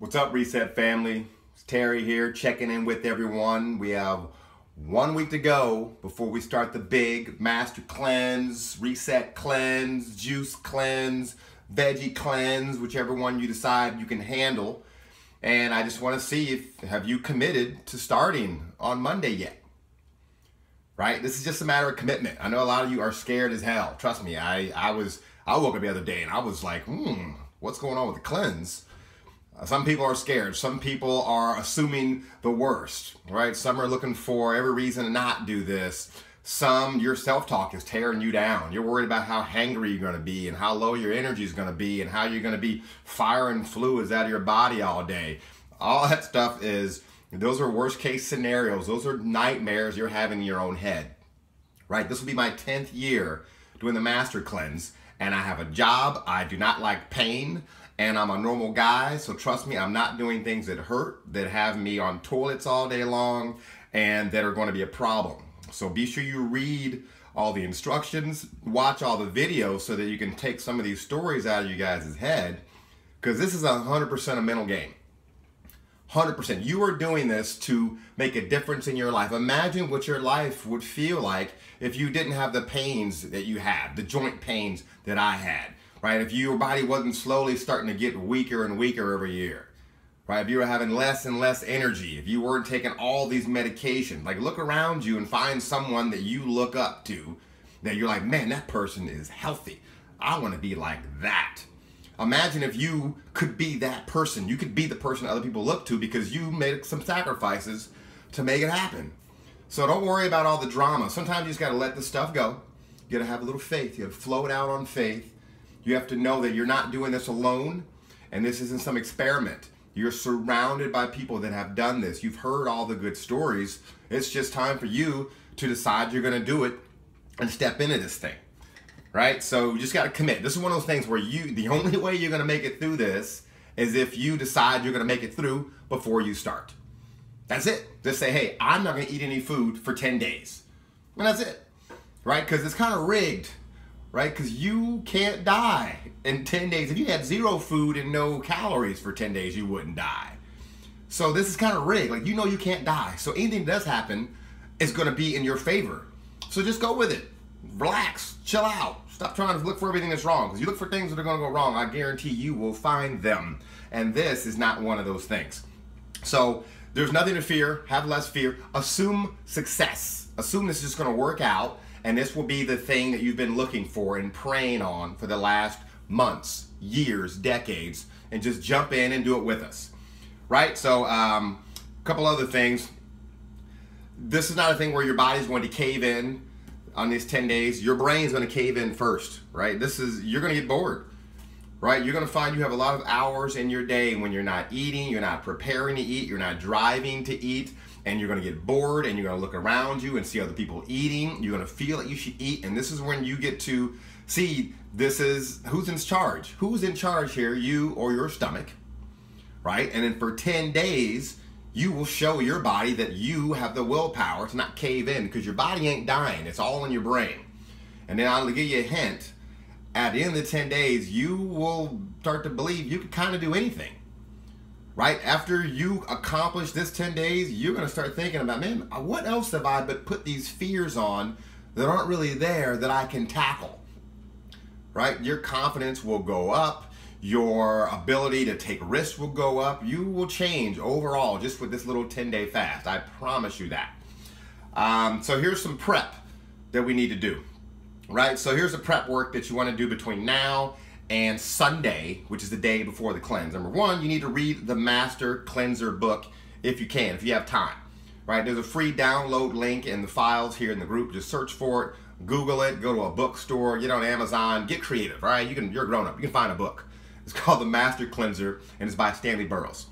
What's up, Reset family? It's Terry here, checking in with everyone. We have 1 week to go before we start the big master cleanse, reset cleanse, juice cleanse, veggie cleanse, whichever one you decide you can handle. And I just want to see have you committed to starting on Monday yet? Right? This is just a matter of commitment. I know a lot of you are scared as hell. Trust me, I woke up the other day and I was like, what's going on with the cleanse? Some people are scared. Some people are assuming the worst, right? Some are looking for every reason to not do this. Some, your self-talk is tearing you down. You're worried about how hangry you're going to be and how low your energy is going to be and how you're going to be firing fluids out of your body all day. All that stuff those are worst case scenarios. Those are nightmares you're having in your own head, right? This will be my 10th year doing the master cleanse, and I have a job. I do not like pain. And I'm a normal guy, so trust me, I'm not doing things that hurt, that have me on toilets all day long, and that are going to be a problem. So be sure you read all the instructions, watch all the videos so that you can take some of these stories out of you guys' head, because this is 100% a mental game. 100%. You are doing this to make a difference in your life. Imagine what your life would feel like if you didn't have the pains that you had, the joint pains that I had. Right? If your body wasn't slowly starting to get weaker and weaker every year, right? If you were having less and less energy, if you weren't taking all these medications, like look around you and find someone that you look up to, that you're like, man, that person is healthy. I want to be like that. Imagine if you could be that person. You could be the person other people look to because you made some sacrifices to make it happen. So don't worry about all the drama. Sometimes you just got to let this stuff go. You got to have a little faith. You got to float out on faith. You have to know that you're not doing this alone, and this isn't some experiment. You're surrounded by people that have done this. You've heard all the good stories. It's just time for you to decide you're going to do it and step into this thing, right? So you just got to commit. This is one of those things where the only way you're going to make it through this is if you decide you're going to make it through before you start. That's it. Just say, hey, I'm not going to eat any food for 10 days. And that's it, right? Because it's kind of rigged. Right? Because you can't die in 10 days. If you had zero food and no calories for 10 days, you wouldn't die. So this is kind of rigged. Like, you know you can't die. So anything that does happen is going to be in your favor. So just go with it. Relax. Chill out. Stop trying to look for everything that's wrong. Because you look for things that are going to go wrong, I guarantee you will find them. And this is not one of those things. So there's nothing to fear. Have less fear. Assume success. Assume this is just going to work out. And this will be the thing that you've been looking for and praying on for the last months, years, decades, and just jump in and do it with us, right? So a couple other things. This is not a thing where your body's going to cave in on these 10 days. Your brain's going to cave in first, right? You're going to get bored, right? You're going to find you have a lot of hours in your day when you're not eating, you're not preparing to eat, you're not driving to eat. And you're going to get bored, and you're going to look around you and see other people eating. You're going to feel that you should eat, and this is when you get to see who's in charge. Who's in charge here, you or your stomach, right? And then for 10 days, you will show your body that you have the willpower to not cave in because your body ain't dying. It's all in your brain. And then I'll give you a hint. At the end of the 10 days, you will start to believe you can kind of do anything. Right? After you accomplish this 10 days, you're going to start thinking about, man, what else have I but put these fears on that aren't really there that I can tackle? Right? Your confidence will go up. Your ability to take risks will go up. You will change overall just with this little 10-day fast. I promise you that. So here's some prep that we need to do. Right? So here's the prep work that you want to do between now and Sunday, which is the day before the cleanse. Number one, you need to read the Master Cleanser book if you can, if you have time, right? There's a free download link in the files here in the group. Just search for it, Google it, go to a bookstore, get on Amazon, get creative, right? You're a grown-up, you can find a book. It's called The Master Cleanser, and it's by Stanley Burroughs.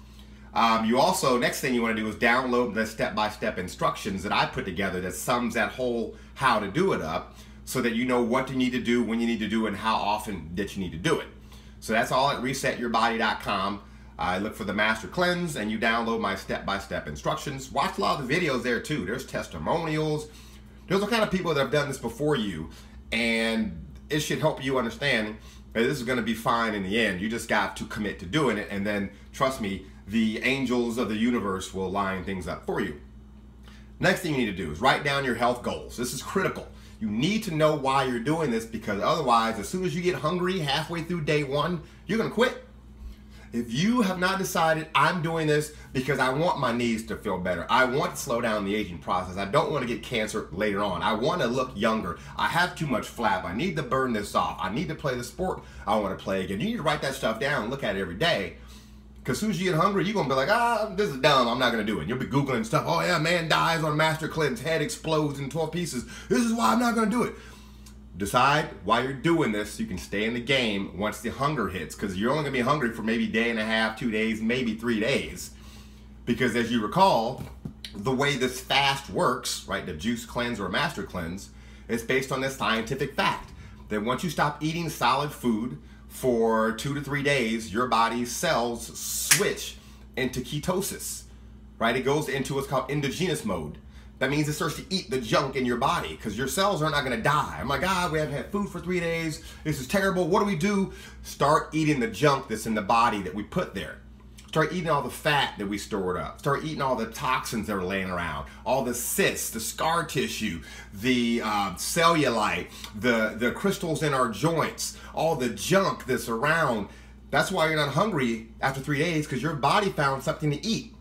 You also, next thing you want to do is download the step-by-step instructions that I put together that sums that whole how to do it up, so that you know what you need to do, when you need to do it, and how often that you need to do it. So that's all at resetyourbody.com. Look for the Master Cleanse, and you download my step-by-step instructions. Watch a lot of the videos there too. There's testimonials. There's all kind of people that have done this before you, and it should help you understand And this is going to be fine in the end. You just got to commit to doing it, and then trust me, the angels of the universe will line things up for you. Next thing you need to do is write down your health goals. This is critical. You need to know why you're doing this, because otherwise, as soon as you get hungry halfway through day one, you're going to quit. If you have not decided, I'm doing this because I want my knees to feel better, I want to slow down the aging process, I don't want to get cancer later on, I want to look younger, I have too much flab, I need to burn this off, I need to play the sport I want to play again. You need to write that stuff down and look at it every day. Because as soon as you get hungry, you're going to be like, this is dumb, I'm not going to do it. You'll be Googling stuff, oh yeah, man dies on Master Clinton's head explodes in 12 pieces. This is why I'm not going to do it. Decide why you're doing this so you can stay in the game once the hunger hits, because you're only going to be hungry for maybe a day and a half, 2 days, maybe 3 days. Because as you recall, the way this fast works, right, the juice cleanse or master cleanse, is based on this scientific fact that once you stop eating solid food for 2 to 3 days, your body's cells switch into ketosis, right? It goes into what's called endogenous mode. That means it starts to eat the junk in your body, because your cells are not going to die. I'm like, we haven't had food for 3 days. This is terrible. What do? Start eating the junk that's in the body that we put there. Start eating all the fat that we stored up. Start eating all the toxins that are laying around, all the cysts, the scar tissue, the cellulite, the crystals in our joints, all the junk that's around. That's why you're not hungry after 3 days, because your body found something to eat.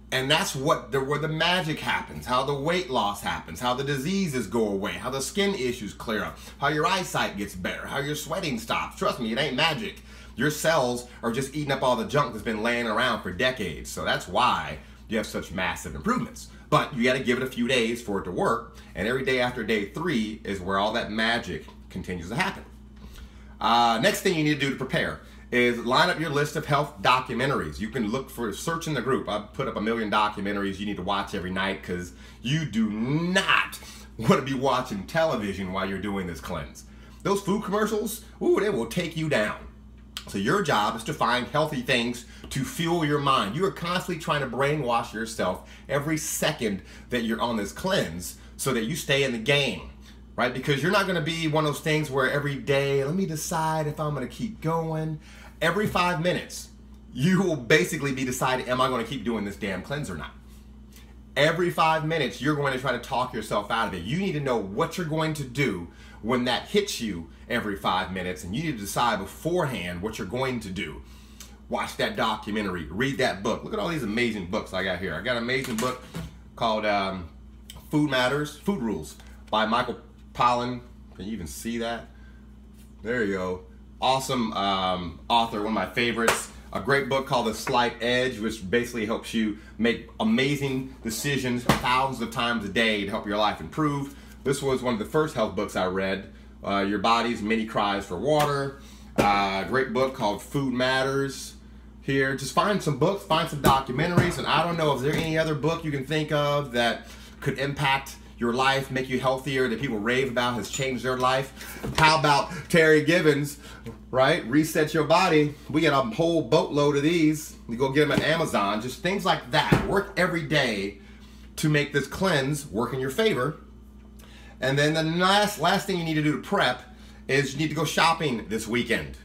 And that's where the magic happens, how the weight loss happens, how the diseases go away, how the skin issues clear up, how your eyesight gets better, how your sweating stops. Trust me, it ain't magic. Your cells are just eating up all the junk that's been laying around for decades. So that's why you have such massive improvements. But you got to give it a few days for it to work. And every day after day 3 is where all that magic continues to happen. Next thing you need to do to prepare is line up your list of health documentaries. You can search in the group. I put up 1 million documentaries you need to watch every night, because you do not want to be watching television while you're doing this cleanse. Those food commercials, they will take you down. So your job is to find healthy things to fuel your mind. You are constantly trying to brainwash yourself every second that you're on this cleanse so that you stay in the game, right? Because you're not going to be one of those things where every day, let me decide if I'm going to keep going. Every 5 minutes, you will basically be deciding, am I going to keep doing this damn cleanse or not? Every 5 minutes, you're going to try to talk yourself out of it. You need to know what you're going to do when that hits you every 5 minutes, and you need to decide beforehand what you're going to do. Watch that documentary, read that book. Look at all these amazing books I got here. I got an amazing book called Food Rules by Michael Pollan. Can you even see that? There you go. Awesome author, one of my favorites. A great book called The Slight Edge, which basically helps you make amazing decisions thousands of times a day to help your life improve. This was one of the first health books I read. Your Body's Many Cries for Water. Great book called Food Matters. Here, just find some books, find some documentaries, and I don't know if there's any other book you can think of that could impact your life, make you healthier, that people rave about, has changed their life. How about Terry Gibbons, right? Reset Your Body. We got a whole boatload of these. You go get them at Amazon. Just things like that. Work every day to make this cleanse work in your favor. And then the last thing you need to do to prep is you need to go shopping this weekend,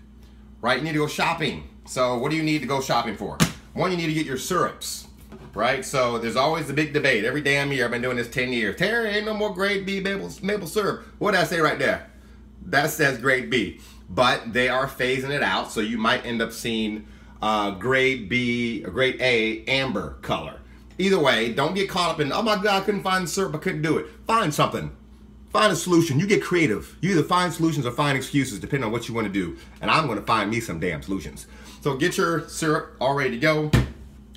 right? You need to go shopping. So what do you need to go shopping for? One, you need to get your syrups. Right, so there's always the big debate. Every damn year, I've been doing this 10 years. Terry, ain't no more grade B maple syrup. What did I say right there? That says grade B. But they are phasing it out, so you might end up seeing grade B, or grade A, amber color. Either way, don't get caught up in, oh my God, I couldn't find the syrup, I couldn't do it. Find something. Find a solution. You get creative. You either find solutions or find excuses, depending on what you want to do. And I'm going to find me some damn solutions. So get your syrup all ready to go.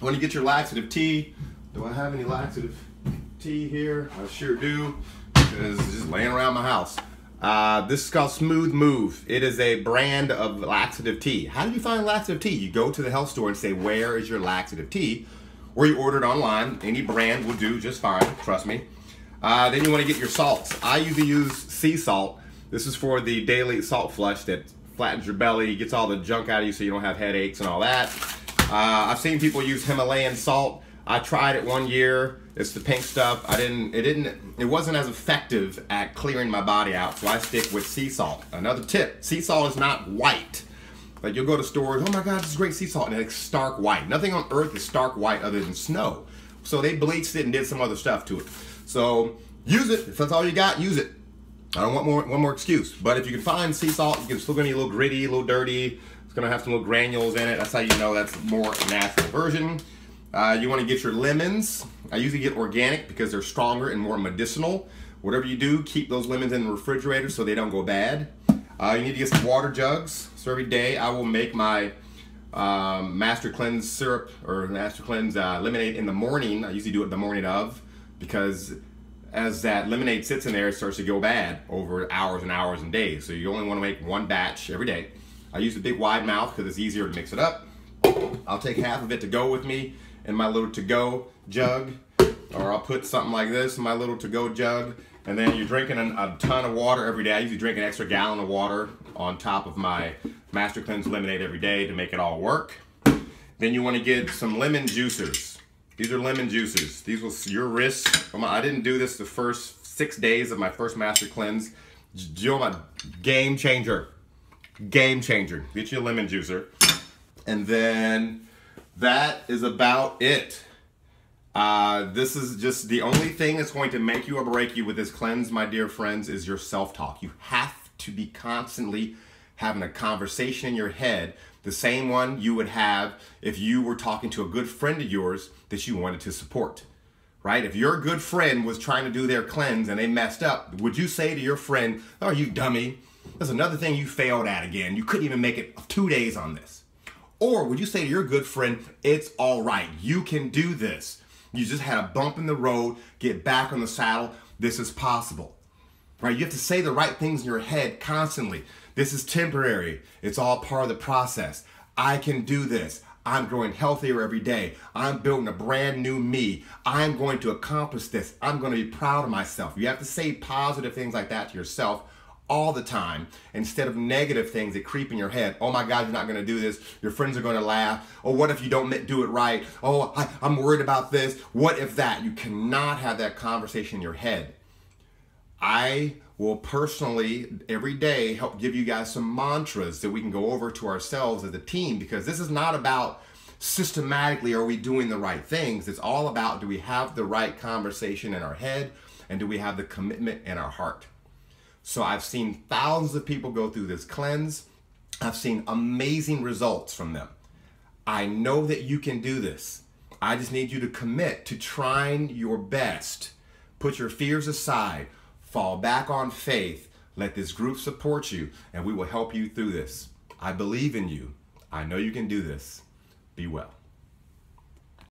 When you get your laxative tea, do I have any laxative tea here? I sure do, because it's just laying around my house. This is called Smooth Move. It is a brand of laxative tea. How do you find laxative tea? You go to the health store and say, where is your laxative tea? Or you order it online. Any brand will do just fine, trust me. Then you want to get your salts. I usually use sea salt. This is for the daily salt flush that flattens your belly, gets all the junk out of you so you don't have headaches and all that. I've seen people use Himalayan salt. I tried it 1 year. It's the pink stuff. It wasn't as effective at clearing my body out, so I stick with sea salt. Another tip, sea salt is not white. Like you'll go to stores, oh my God, this is great sea salt, and it's stark white. Nothing on earth is stark white other than snow. So they bleached it and did some other stuff to it. So use it. If that's all you got, use it. I don't want one more excuse. But if you can find sea salt, it's still gonna be a little gritty, a little dirty. It's gonna have some little granules in it. That's how you know that's a more natural version. You wanna get your lemons. I usually get organic because they're stronger and more medicinal. Whatever you do, keep those lemons in the refrigerator so they don't go bad. You need to get some water jugs. So every day I will make my Master Cleanse syrup or Master Cleanse lemonade in the morning. I usually do it the morning of, because as that lemonade sits in there, it starts to go bad over hours and hours and days. So you only want to make one batch every day. I use a big wide mouth because it's easier to mix it up. I'll take half of it to go with me in my little to-go jug, or I'll put something like this in my little to-go jug. And then you're drinking a ton of water every day. I usually drink an extra gallon of water on top of my Master Cleanse lemonade every day to make it all work. Then you want to get some lemon juicers. These are lemon juicers. These will your wrist. I didn't do this the first 6 days of my first Master Cleanse. Game changer. Game changer. Get your lemon juicer. And then that is about it. This is just the only thing that's going to make you or break you with this cleanse, my dear friends, is your self-talk. You have to be constantly having a conversation in your head, the same one you would have if you were talking to a good friend of yours that you wanted to support, right? If your good friend was trying to do their cleanse and they messed up, would you say to your friend, oh, you dummy, there's another thing you failed at again. You couldn't even make it 2 days on this. Or would you say to your good friend, it's all right, you can do this. You just had a bump in the road, get back on the saddle, this is possible, right? You have to say the right things in your head constantly. This is temporary. It's all part of the process. I can do this. I'm growing healthier every day. I'm building a brand new me. I'm going to accomplish this. I'm going to be proud of myself. You have to say positive things like that to yourself all the time, instead of negative things that creep in your head. Oh my God, you're not going to do this. Your friends are going to laugh. Oh, what if you don't do it right? Oh, I'm worried about this. What if that? You cannot have that conversation in your head. I will personally, every day, help give you guys some mantras that we can go over to ourselves as a team, because this is not about systematically are we doing the right things. It's all about, do we have the right conversation in our head, and do we have the commitment in our heart? So I've seen thousands of people go through this cleanse. I've seen amazing results from them. I know that you can do this. I just need you to commit to trying your best. Put your fears aside, fall back on faith, let this group support you, and we will help you through this. I believe in you. I know you can do this. Be well.